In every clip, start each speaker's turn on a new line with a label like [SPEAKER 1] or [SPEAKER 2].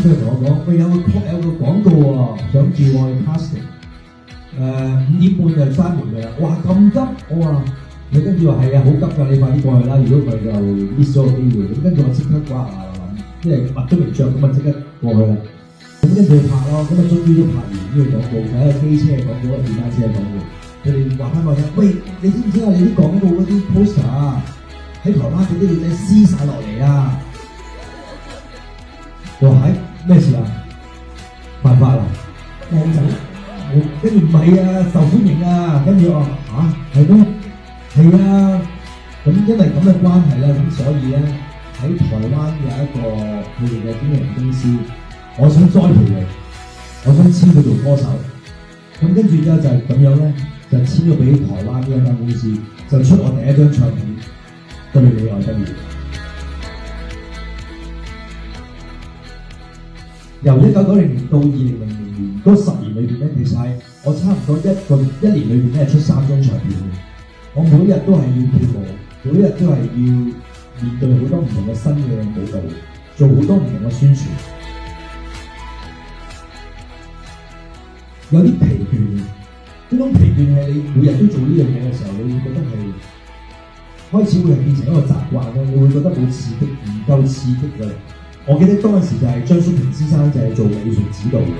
[SPEAKER 1] 佢同我講：喂，有個廣告喎，想叫我去 casting。5點半就閂門㗎啦。哇，咁急！我話你跟住話係啊，好急㗎，你快啲過去啦！如果唔係就 miss 咗個機會。咁跟住我即刻哇，即係襪都未着咁啊，即刻過去啦。咁跟住去拍咯，咁啊終於都拍完呢個廣告，就係一個機車嘅廣告，電單車嘅廣告。佢哋話翻我聽，喂，你知唔知啊？你啲廣告嗰啲 poster 啊，喺台灣嗰啲女仔撕晒落嚟啊！我話係咩事啊？犯法啊？靚仔，跟住唔係啊，受歡迎啊！跟住我嚇係咩？係啊！咁因為咁嘅關係咧，咁所以咧喺台灣有一個佢哋嘅經紀人公司，我想栽培你，我想簽佢做歌手。咁跟住之後就咁樣咧，就簽咗俾台灣呢一間公司，就出我第一張唱片《對你愛不完》。由1990年到2000年嗰10年裏邊咧，其實係我差唔多一年裏邊咧出3張唱片。我每日都係要跳舞，每日都係要面對好多唔同嘅新嘅舞蹈，做好多唔同嘅宣傳。有啲疲倦，呢種疲倦係你每日都做呢樣嘢嘅時候，你會覺得係開始會係變成一個習慣咯，你會覺得冇刺激，唔夠刺激嘅。我記得當時就係張叔平先生就係做美術指導嘅，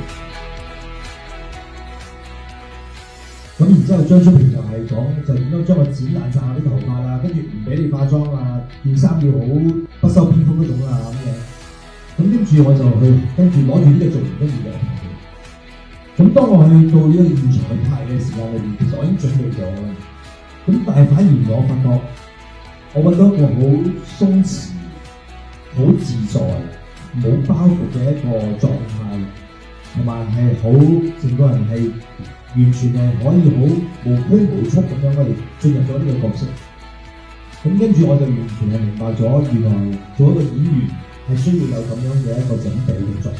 [SPEAKER 1] 咁然之後張叔平就係講就點樣將我剪爛晒啲頭髮啦，跟住唔俾你化妝啊，件衫要好不修邊幅嗰種啊咁嘅，咁跟住我就去跟住攞住呢個造型跟住就，咁當我去到呢個現場去拍嘅時間裏邊，其實我已經準備咗啦，咁但係反而我發覺我揾到一個好鬆弛、好自在、冇包袱嘅一個狀態，同埋係好成個人係完全係可以好無拘無束咁樣可以進入咗呢個角色。咁跟住我就完全係明白咗，原來做一個演員係需要有咁樣嘅一個準備嘅狀態。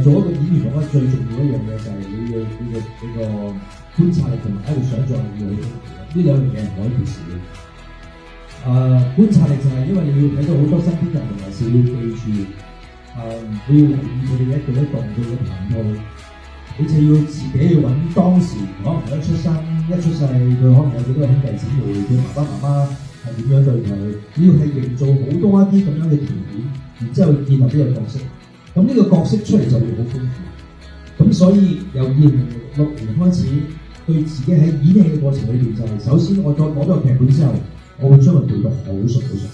[SPEAKER 1] 做一個演員，我覺得最重要一樣嘢就係你個觀察力同埋一個想像力要好強。呢兩樣嘢係唔可以缺少嘅。觀察力就係因為你要睇到好多身邊人，同埋是要記住，你要留意佢哋一舉一動，佢嘅談吐。你就要自己去揾當時可能一出世，佢可能有幾多兄弟姊妹，佢爸爸媽媽係點樣對佢。你要係營造好多一啲咁樣嘅條件，然之後建立呢個角色。咁呢個角色出嚟就會好豐富。咁所以由2006年開始，對自己喺演戲嘅過程裏邊就係首先我攞咗個劇本之後，我會將佢背到好熟好熟，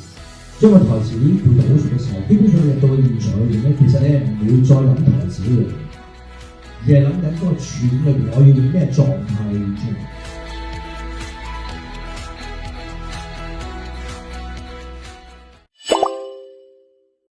[SPEAKER 1] 將個台詞已經背到好熟嘅時候，基本上你入到去現場裏邊咧，其實你係唔會再諗台詞呢樣嘢，而係諗緊嗰個處境裏邊我要用咩狀態去演出。